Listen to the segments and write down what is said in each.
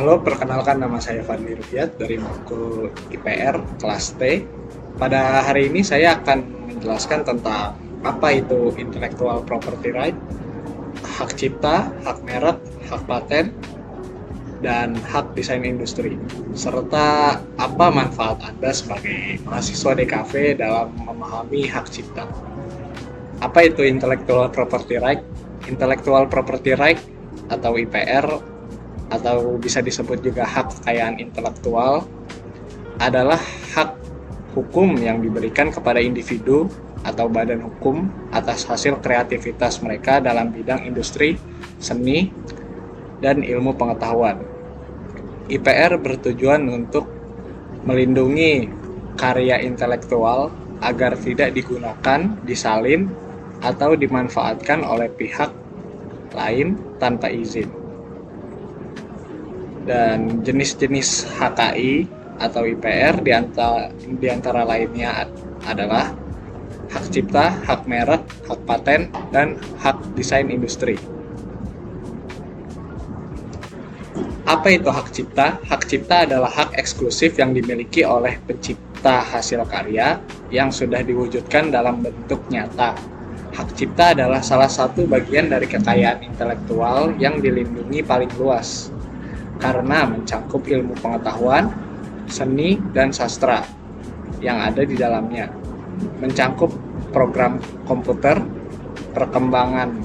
Halo, perkenalkan nama saya Fadli Rufiat dari Matkul IPR kelas T. Pada hari ini saya akan menjelaskan tentang apa itu intellectual property right, hak cipta, hak merek, hak paten, dan hak desain industri, serta apa manfaat Anda sebagai mahasiswa DKV dalam memahami hak cipta. Apa itu intellectual property right? Intellectual property right atau IPR atau bisa disebut juga hak kekayaan intelektual adalah hak hukum yang diberikan kepada individu atau badan hukum atas hasil kreativitas mereka dalam bidang industri, seni, dan ilmu pengetahuan. IPR bertujuan untuk melindungi karya intelektual agar tidak digunakan, disalin, atau dimanfaatkan oleh pihak lain tanpa izin. Dan jenis-jenis HKI atau IPR di antara lainnya adalah hak cipta, hak merek, hak paten, dan hak desain industri. Apa itu hak cipta? Hak cipta adalah hak eksklusif yang dimiliki oleh pencipta hasil karya yang sudah diwujudkan dalam bentuk nyata. Hak cipta adalah salah satu bagian dari kekayaan intelektual yang dilindungi paling luas karena mencakup ilmu pengetahuan, seni, dan sastra yang ada di dalamnya, mencakup program komputer, perkembangan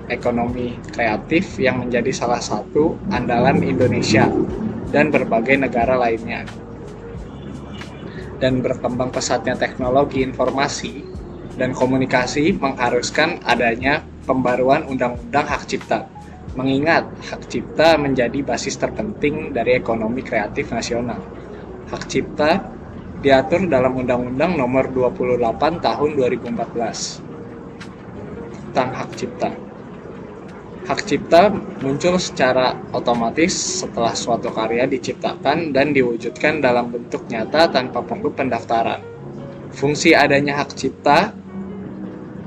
ekonomi kreatif yang menjadi salah satu andalan Indonesia dan berbagai negara lainnya. Dan berkembang pesatnya teknologi informasi dan komunikasi mengharuskan adanya pembaruan undang-undang hak cipta. Mengingat hak cipta menjadi basis terpenting dari ekonomi kreatif nasional. Hak cipta diatur dalam Undang-Undang Nomor 28 Tahun 2014 tentang hak cipta. Hak cipta muncul secara otomatis setelah suatu karya diciptakan dan diwujudkan dalam bentuk nyata tanpa perlu pendaftaran. Fungsi adanya hak cipta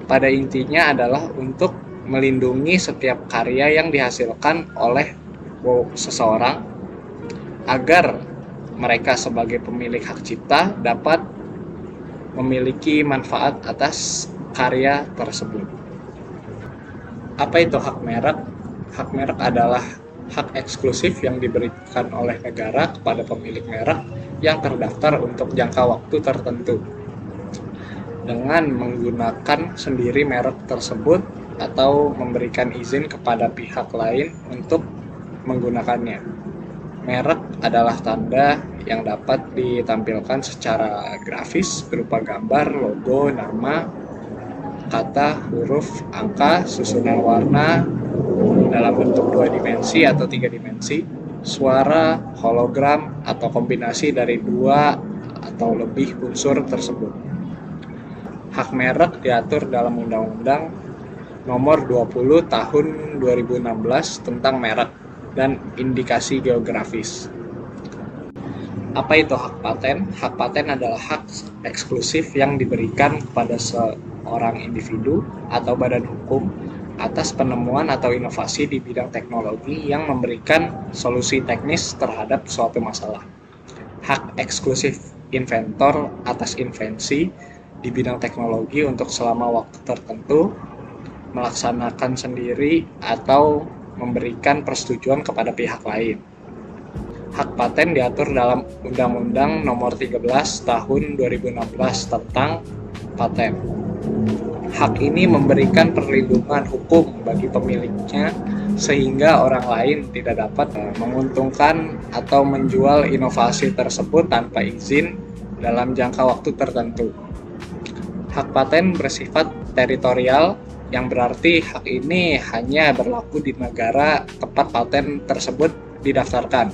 pada intinya adalah untuk melindungi setiap karya yang dihasilkan oleh seseorang agar mereka sebagai pemilik hak cipta dapat memiliki manfaat atas karya tersebut. Apa itu hak merek? Hak merek adalah hak eksklusif yang diberikan oleh negara kepada pemilik merek yang terdaftar untuk jangka waktu tertentu dengan menggunakan sendiri merek tersebut atau memberikan izin kepada pihak lain untuk menggunakannya. Merek adalah tanda yang dapat ditampilkan secara grafis berupa gambar, logo, nama, kata, huruf, angka, susunan warna dalam bentuk 2 dimensi atau 3 dimensi, suara, hologram, atau kombinasi dari 2 atau lebih unsur tersebut. Hak merek diatur dalam Undang-Undang Nomor 20 Tahun 2016 tentang merek dan indikasi geografis. Apa itu hak paten? Hak paten adalah hak eksklusif yang diberikan kepada seorang individu atau badan hukum atas penemuan atau inovasi di bidang teknologi yang memberikan solusi teknis terhadap suatu masalah. Hak eksklusif inventor atas invensi di bidang teknologi untuk selama waktu tertentu, melaksanakan sendiri atau memberikan persetujuan kepada pihak lain. Hak paten diatur dalam Undang-Undang Nomor 13 Tahun 2016 tentang paten. Hak ini memberikan perlindungan hukum bagi pemiliknya sehingga orang lain tidak dapat menguntungkan atau menjual inovasi tersebut tanpa izin dalam jangka waktu tertentu. Hak paten bersifat teritorial, yang berarti hak ini hanya berlaku di negara tempat paten tersebut didaftarkan.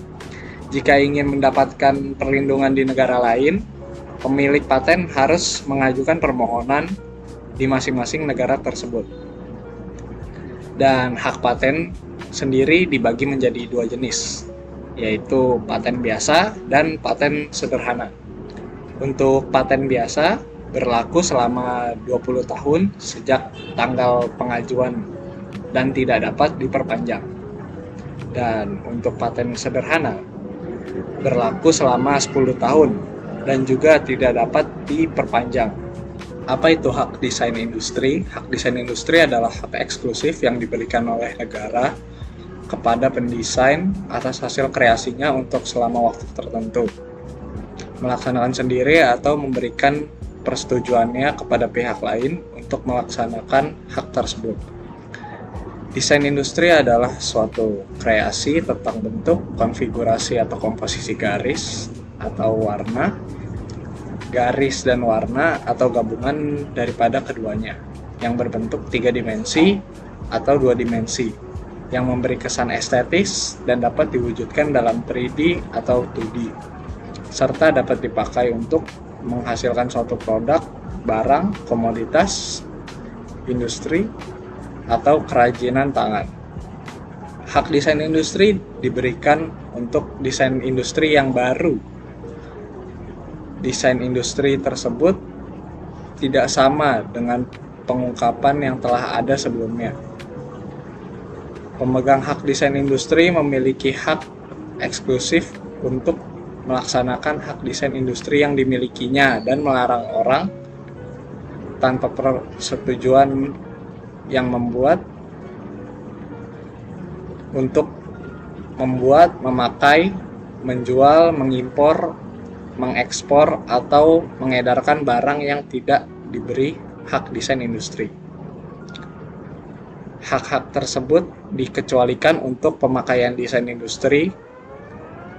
Jika ingin mendapatkan perlindungan di negara lain, pemilik paten harus mengajukan permohonan di masing-masing negara tersebut. Dan hak paten sendiri dibagi menjadi 2 jenis, yaitu paten biasa dan paten sederhana. Untuk paten biasa berlaku selama 20 tahun sejak tanggal pengajuan dan tidak dapat diperpanjang. Dan untuk paten sederhana berlaku selama 10 tahun dan juga tidak dapat diperpanjang. Apa itu hak desain industri? Hak desain industri adalah hak eksklusif yang diberikan oleh negara kepada pendesain atas hasil kreasinya untuk selama waktu tertentu, melaksanakan sendiri atau memberikan persetujuannya kepada pihak lain untuk melaksanakan hak tersebut. Desain industri adalah suatu kreasi tentang bentuk, konfigurasi atau komposisi garis atau warna, garis dan warna atau gabungan daripada keduanya yang berbentuk 3 dimensi atau 2 dimensi yang memberi kesan estetis dan dapat diwujudkan dalam 3D atau 2D serta dapat dipakai untuk menghasilkan suatu produk, barang, komoditas, industri, atau kerajinan tangan. Hak desain industri diberikan untuk desain industri yang baru. Desain industri tersebut tidak sama dengan pengungkapan yang telah ada sebelumnya. Pemegang hak desain industri memiliki hak eksklusif untuk melaksanakan hak desain industri yang dimilikinya dan melarang orang tanpa persetujuan yang membuat untuk membuat, memakai, menjual, mengimpor, mengekspor, atau mengedarkan barang yang tidak diberi hak desain industri. Hak-hak tersebut dikecualikan untuk pemakaian desain industri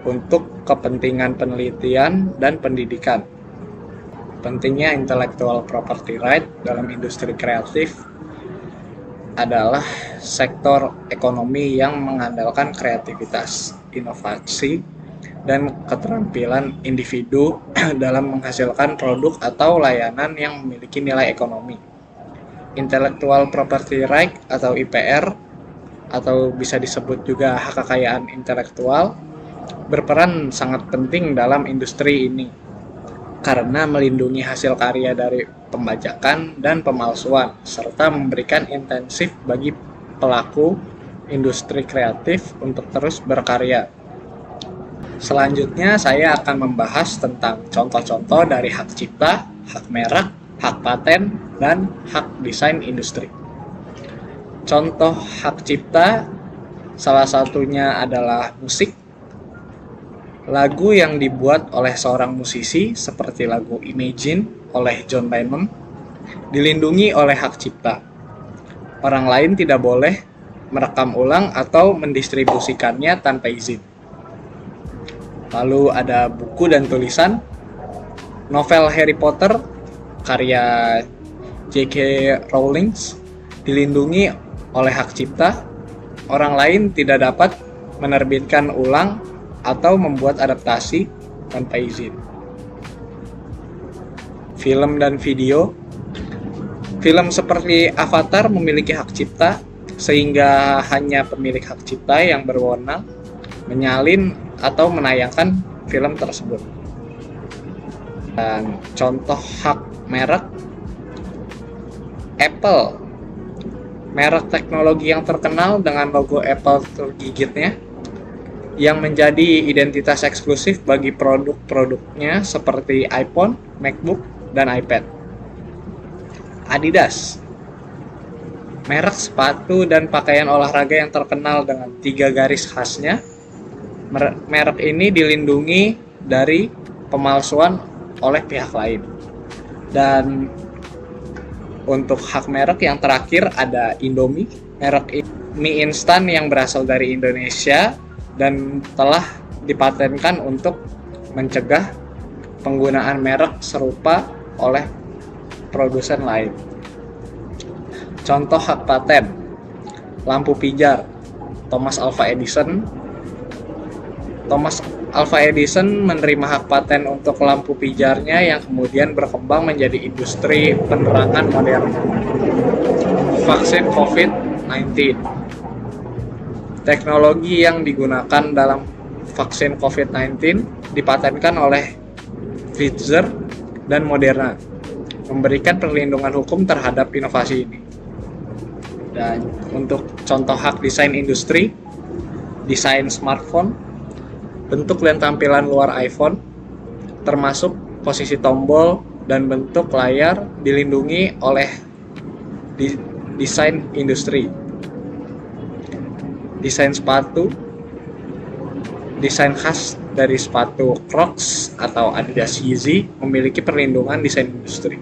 untuk kepentingan penelitian dan pendidikan. Pentingnya intellectual property right dalam industri kreatif adalah sektor ekonomi yang mengandalkan kreativitas, inovasi, dan keterampilan individu dalam menghasilkan produk atau layanan yang memiliki nilai ekonomi. Intellectual property right atau IPR atau bisa disebut juga hak kekayaan intelektual berperan sangat penting dalam industri ini karena melindungi hasil karya dari pembajakan dan pemalsuan, serta memberikan insentif bagi pelaku industri kreatif untuk terus berkarya. Selanjutnya saya akan membahas tentang contoh-contoh dari hak cipta, hak merek, hak paten, dan hak desain industri. Contoh hak cipta salah satunya adalah musik. Lagu yang dibuat oleh seorang musisi seperti lagu Imagine oleh John Lennon dilindungi oleh hak cipta. Orang lain tidak boleh merekam ulang atau mendistribusikannya tanpa izin. Lalu ada buku dan tulisan. Novel Harry Potter karya J.K. Rowling dilindungi oleh hak cipta. Orang lain tidak dapat menerbitkan ulang atau membuat adaptasi tanpa izin. Film dan video. Film seperti Avatar memiliki hak cipta, sehingga hanya pemilik hak cipta yang berwenang menyalin atau menayangkan film tersebut. Dan contoh hak merek. Apple, merek teknologi yang terkenal dengan logo Apple tergigitnya, yang menjadi identitas eksklusif bagi produk-produknya seperti iPhone, MacBook, dan iPad. Adidas, merek sepatu dan pakaian olahraga yang terkenal dengan 3 garis khasnya. Merek ini dilindungi dari pemalsuan oleh pihak lain. Dan untuk hak merek yang terakhir ada Indomie, merek mie instan yang berasal dari Indonesia dan telah dipatenkan untuk mencegah penggunaan merek serupa oleh produsen lain. Contoh hak paten. Lampu pijar. Thomas Alva Edison menerima hak paten untuk lampu pijarnya yang kemudian berkembang menjadi industri penerangan modern. Vaksin COVID-19. Teknologi yang digunakan dalam vaksin COVID-19 dipatenkan oleh Pfizer dan Moderna, memberikan perlindungan hukum terhadap inovasi ini. Dan untuk contoh hak desain industri, desain smartphone, bentuk dan tampilan luar iPhone, termasuk posisi tombol dan bentuk layar dilindungi oleh desain industri. Desain sepatu, desain khas dari sepatu Crocs atau Adidas Yeezy memiliki perlindungan desain industri.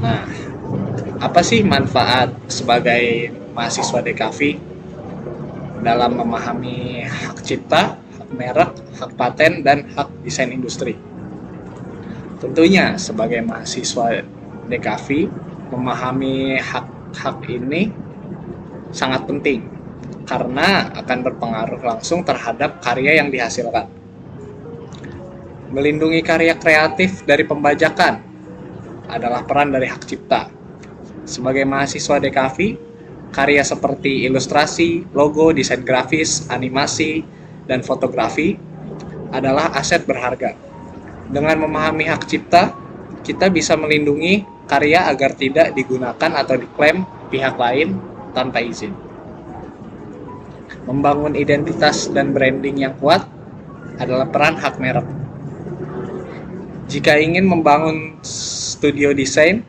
Nah, apa sih manfaat sebagai mahasiswa DKV dalam memahami hak cipta, hak merek, hak paten, dan hak desain industri? Tentunya sebagai mahasiswa DKV, memahami hak-hak ini sangat penting karena akan berpengaruh langsung terhadap karya yang dihasilkan. Melindungi karya kreatif dari pembajakan adalah peran dari hak cipta. Sebagai mahasiswa DKV, karya seperti ilustrasi, logo, desain grafis, animasi, dan fotografi adalah aset berharga. Dengan memahami hak cipta, kita bisa melindungi karya agar tidak digunakan atau diklaim pihak lain tanpa izin. Membangun identitas dan branding yang kuat adalah peran hak merek. Jika ingin membangun studio desain,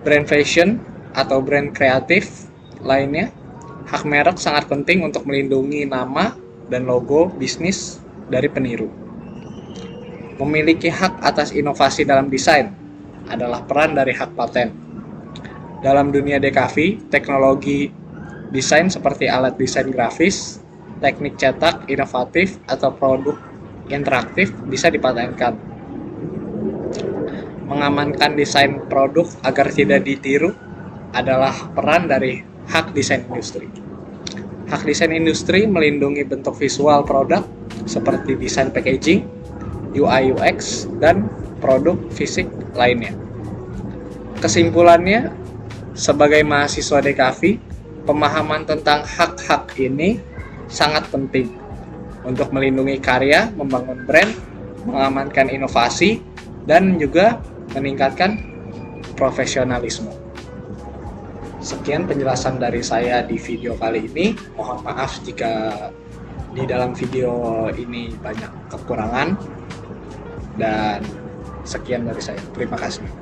brand fashion, atau brand kreatif lainnya, hak merek sangat penting untuk melindungi nama dan logo bisnis dari peniru. Memiliki hak atas inovasi dalam desain adalah peran dari hak paten. Dalam dunia DKV, teknologi desain seperti alat desain grafis, teknik cetak inovatif, atau produk interaktif bisa dipatenkan. Mengamankan desain produk agar tidak ditiru adalah peran dari hak desain industri. Hak desain industri melindungi bentuk visual produk seperti desain packaging, UI UX, dan produk fisik lainnya. Kesimpulannya, sebagai mahasiswa DKV, pemahaman tentang hak-hak ini sangat penting untuk melindungi karya, membangun brand, mengamankan inovasi, dan juga meningkatkan profesionalisme. Sekian penjelasan dari saya di video kali ini. Mohon maaf jika di dalam video ini banyak kekurangan. Dan sekian dari saya. Terima kasih.